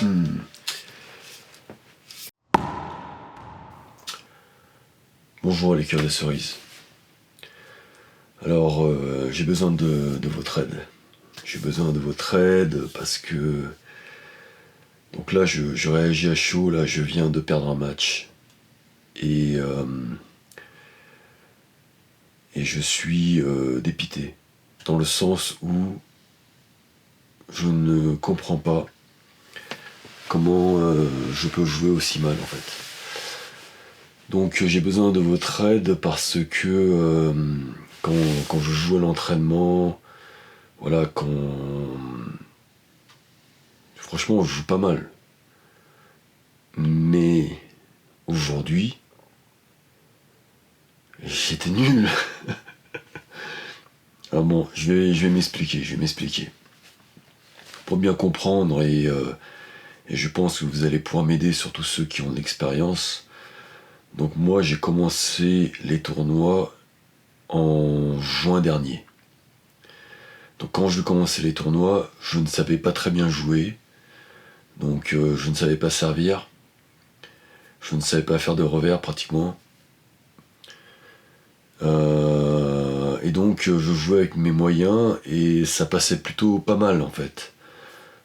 Hmm. Bonjour les cœurs de cerise. Alors, j'ai besoin de votre aide. J'ai besoin de votre aide parce que... Donc là, je réagis à chaud, là, je viens de perdre un match. Et je suis dépité. Dans le sens où je ne comprends pas comment je peux jouer aussi mal en fait. Donc j'ai besoin de votre aide parce que quand je joue à l'entraînement, voilà, franchement je joue pas mal. Mais aujourd'hui, j'étais nul. Ah bon, je vais m'expliquer. Pour bien comprendre et je pense que vous allez pouvoir m'aider, surtout ceux qui ont de l'expérience. Donc moi j'ai commencé les tournois en juin dernier. Donc quand je commençais les tournois, je ne savais pas très bien jouer. Donc je ne savais pas servir. Je ne savais pas faire de revers pratiquement. Et donc je jouais avec mes moyens et ça passait plutôt pas mal en fait.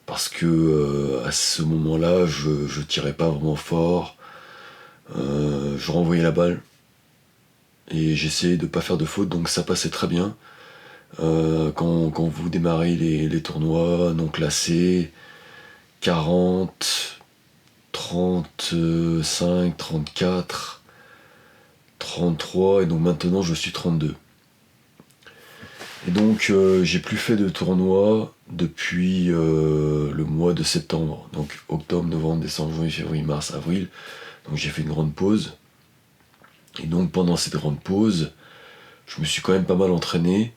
Parce que à ce moment-là, je tirais pas vraiment fort. Je renvoyais la balle. Et j'essayais de pas faire de faute, donc ça passait très bien. Quand vous démarrez les tournois non classés, 40, 35, 34, 33, et donc maintenant je suis 32. Et donc j'ai plus fait de tournois depuis le mois de septembre, donc octobre, novembre, décembre, janvier, février, mars, avril. Donc j'ai fait une grande pause. Et donc pendant cette grande pause, je me suis quand même pas mal entraîné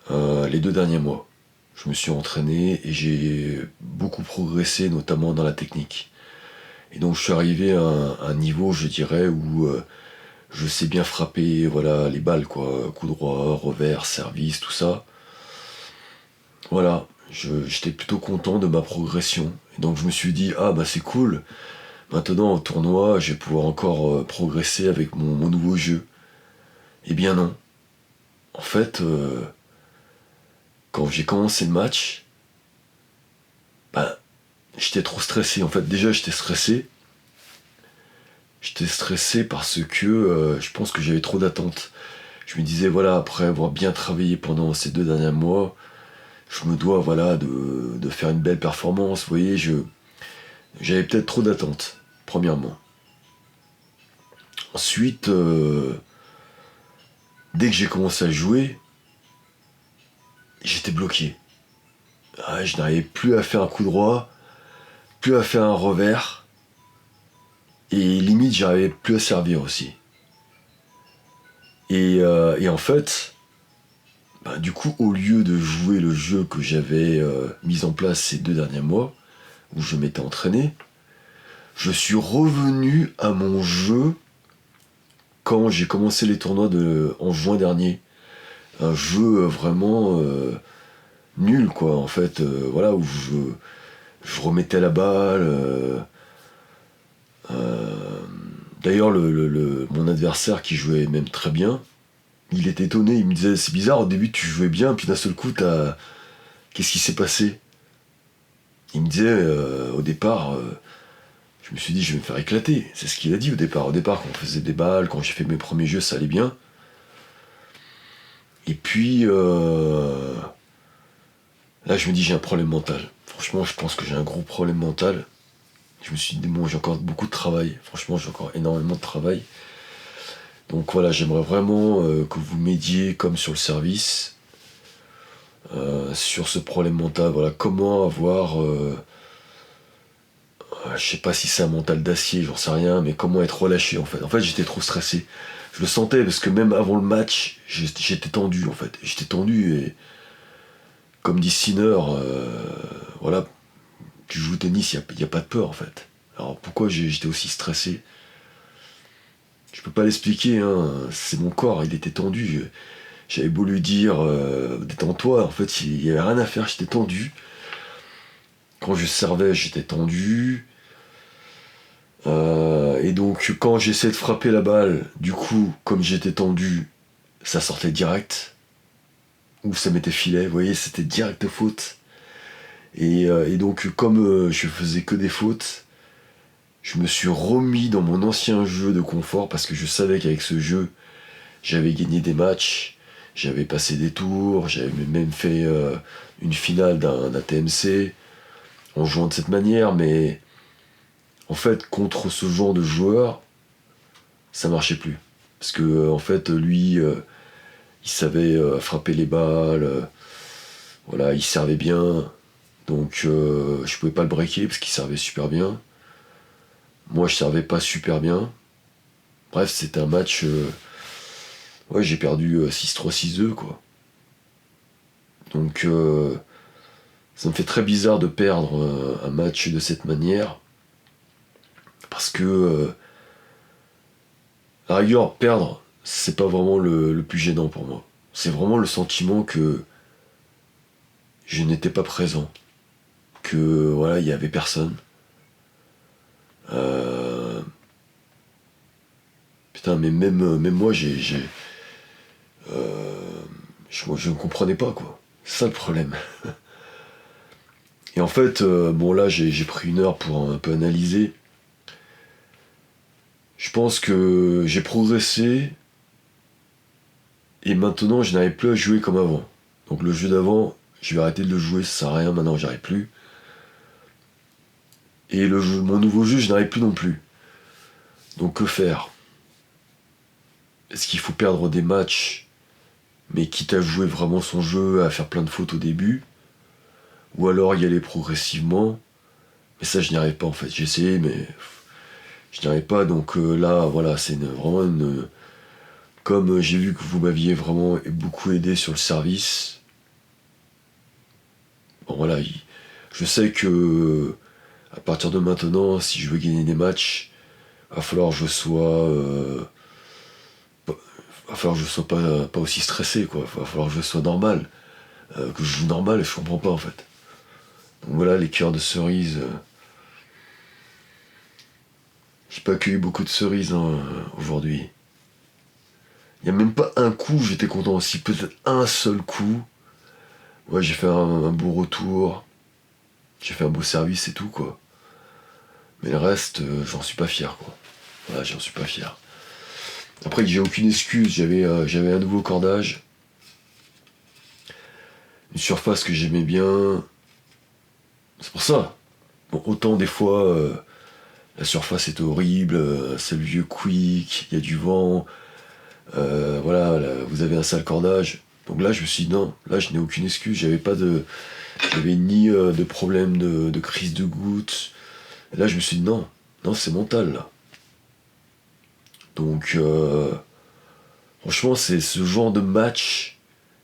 les 2 derniers mois. Je me suis entraîné et j'ai beaucoup progressé, notamment dans la technique. Et donc je suis arrivé à un niveau, je dirais, où je sais bien frapper, voilà, les balles, quoi, coup droit, revers, service, tout ça. Voilà, j'étais plutôt content de ma progression. Et donc je me suis dit, ah bah c'est cool, maintenant au tournoi, je vais pouvoir encore progresser avec mon nouveau jeu. Eh bien non. En fait, quand j'ai commencé le match, bah, j'étais trop stressé. En fait, déjà j'étais stressé. J'étais stressé parce que je pense que j'avais trop d'attentes. Je me disais, voilà, après avoir bien travaillé pendant ces 2 derniers mois, je me dois, voilà, de faire une belle performance. Vous voyez, j'avais peut-être trop d'attentes, premièrement. Ensuite, dès que j'ai commencé à jouer, j'étais bloqué. Ah, je n'arrivais plus à faire un coup droit, plus à faire un revers, et limite, j'arrivais plus à servir aussi. Et en fait, bah, du coup, au lieu de jouer le jeu que j'avais mis en place ces 2 derniers mois, où je m'étais entraîné, je suis revenu à mon jeu quand j'ai commencé les tournois en juin dernier. Un jeu vraiment nul, quoi, en fait, voilà, où je remettais la balle. D'ailleurs, mon adversaire qui jouait même très bien, il était étonné, il me disait, c'est bizarre, au début tu jouais bien, puis d'un seul coup, qu'est-ce qui s'est passé? Il me disait, au départ, je me suis dit, je vais me faire éclater. C'est ce qu'il a dit au départ. Au départ, quand on faisait des balles, quand j'ai fait mes premiers jeux, ça allait bien. Et puis, là, je me dis, j'ai un problème mental. Franchement, je pense que j'ai un gros problème mental. Je me suis dit, bon, j'ai encore beaucoup de travail. Franchement, j'ai encore énormément de travail. Donc voilà, j'aimerais vraiment que vous m'aidiez, comme sur le service, sur ce problème mental. Voilà, comment avoir... je sais pas si c'est un mental d'acier, j'en sais rien, mais comment être relâché en fait. En fait, j'étais trop stressé. Je le sentais parce que même avant le match, j'étais tendu en fait. J'étais tendu et comme dit Sinner, voilà, tu joues au tennis, il n'y a pas de peur en fait. Alors pourquoi j'étais aussi stressé? Je peux pas l'expliquer, hein. C'est mon corps, il était tendu. J'avais beau lui dire détends-toi, en fait il y avait rien à faire, j'étais tendu. Quand je servais, j'étais tendu. Et donc, quand j'essayais de frapper la balle, du coup, comme j'étais tendu, ça sortait direct. Ou ça m'était filé, vous voyez, c'était direct faute. Et donc, comme je faisais que des fautes, je me suis remis dans mon ancien jeu de confort parce que je savais qu'avec ce jeu, j'avais gagné des matchs, j'avais passé des tours, j'avais même fait une finale d'un TMC en jouant de cette manière, mais en fait, contre ce genre de joueur, ça marchait plus. Parce que, en fait, lui, il savait frapper les balles, voilà, il servait bien, donc je pouvais pas le breaker parce qu'il servait super bien. Moi, je servais pas super bien. Bref, c'était un match. Ouais, j'ai perdu 6-3, 6-2, quoi. Donc, ça me fait très bizarre de perdre un match de cette manière. Parce que, à la rigueur, perdre, c'est pas vraiment le plus gênant pour moi. C'est vraiment le sentiment que je n'étais pas présent. Que, voilà, il y avait personne. Euh, Putain, mais même moi, je ne comprenais pas, quoi. C'est ça le problème. Et en fait, bon là, j'ai pris une heure pour un peu analyser. Je pense que j'ai progressé et maintenant je n'arrive plus à jouer comme avant. Donc le jeu d'avant, je vais arrêter de le jouer, ça sert à rien, maintenant j'arrive plus. Et mon nouveau jeu, je n'arrive plus non plus. Donc que faire? Est-ce qu'il faut perdre des matchs, mais quitte à jouer vraiment son jeu, à faire plein de fautes au début? Ou alors y aller progressivement? Mais ça, je n'y arrive pas en fait. J'ai essayé, mais je n'y arrive pas. Donc là, voilà, c'est vraiment une. Comme j'ai vu que vous m'aviez vraiment beaucoup aidé sur le service, bon voilà, je sais que à partir de maintenant, si je veux gagner des matchs, va falloir que je sois, va falloir que je sois pas aussi stressé, quoi. Va falloir que je sois normal, que je joue normal, et je comprends pas en fait. Donc voilà, les cœurs de cerises. J'ai pas accueilli beaucoup de cerises aujourd'hui. Il y a même pas un coup, j'étais content aussi, peut-être un seul coup. Ouais, j'ai fait un beau retour, j'ai fait un beau service et tout, quoi. Mais le reste, j'en suis pas fier, quoi. Voilà, j'en suis pas fier. Après, j'ai aucune excuse, j'avais un nouveau cordage, une surface que j'aimais bien. C'est pour ça. Bon, autant des fois, la surface est horrible, c'est le vieux quick, il y a du vent, voilà, là, vous avez un sale cordage. Donc là, je me suis dit non, là, je n'ai aucune excuse, j'avais ni de problème de crise de goutte. Et là, je me suis dit non, non, c'est mental, là. Donc, franchement, c'est ce genre de match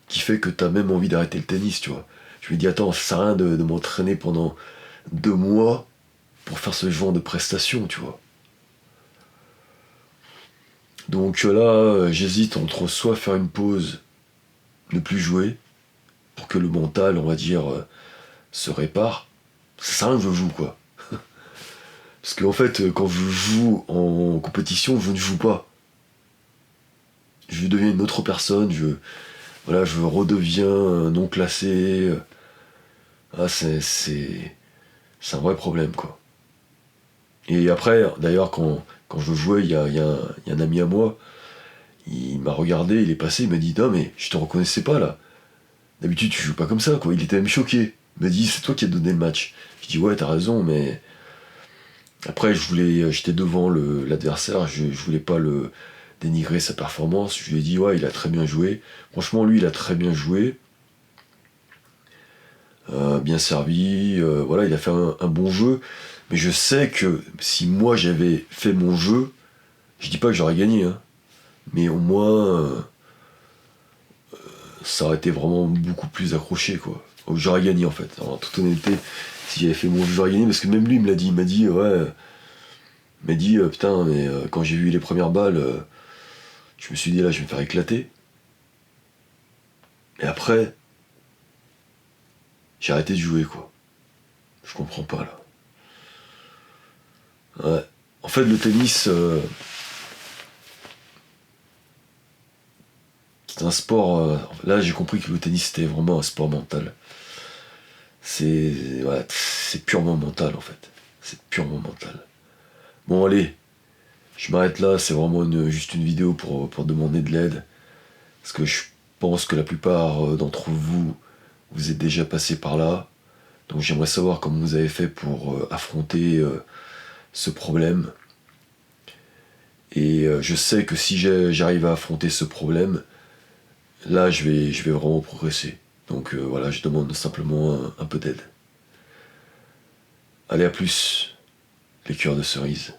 qui fait que t'as même envie d'arrêter le tennis, tu vois. Je me dis, attends, ça sert à rien de m'entraîner pendant 2 mois pour faire ce genre de prestation, tu vois. Donc là, j'hésite entre soit faire une pause, ne plus jouer, pour que le mental, on va dire, se répare. Ça sert à rien que je joue, quoi. Parce qu'en fait, quand je joue en compétition, je ne joue pas. Je deviens une autre personne, voilà, je redeviens non classé. Ah, c'est un vrai problème, quoi. Et après, d'ailleurs, quand je jouais, il y a un ami à moi, il m'a regardé, il est passé, il m'a dit non, mais je te reconnaissais pas là. D'habitude, tu joues pas comme ça, quoi. Il était même choqué. Il m'a dit c'est toi qui as donné le match. Je dis ouais, t'as raison, mais après, j'étais devant l'adversaire, je voulais pas le dénigrer sa performance. Je lui ai dit ouais, il a très bien joué. Franchement, lui, il a très bien joué. Bien servi, voilà, il a fait un bon jeu, mais je sais que si moi j'avais fait mon jeu, je dis pas que j'aurais gagné, hein, mais au moins ça aurait été vraiment beaucoup plus accroché, quoi. Donc, j'aurais gagné en fait, en toute honnêteté, si j'avais fait mon jeu, j'aurais gagné, parce que même lui il me l'a dit, il m'a dit ouais, il m'a dit putain, mais quand j'ai vu les premières balles, je me suis dit là je vais me faire éclater, et après j'ai arrêté de jouer, quoi. Je comprends pas là. Ouais. En fait, le tennis, c'est un sport. Là, j'ai compris que le tennis c'était vraiment un sport mental. C'est purement mental en fait. C'est purement mental. Bon, allez, je m'arrête là. C'est vraiment juste une vidéo pour demander de l'aide. Parce que je pense que la plupart d'entre vous, vous êtes déjà passé par là. Donc j'aimerais savoir comment vous avez fait pour affronter ce problème. Et je sais que si j'arrive à affronter ce problème, là je vais vraiment progresser. Donc voilà, je demande simplement un peu d'aide. Allez, à plus, les cœurs de cerise.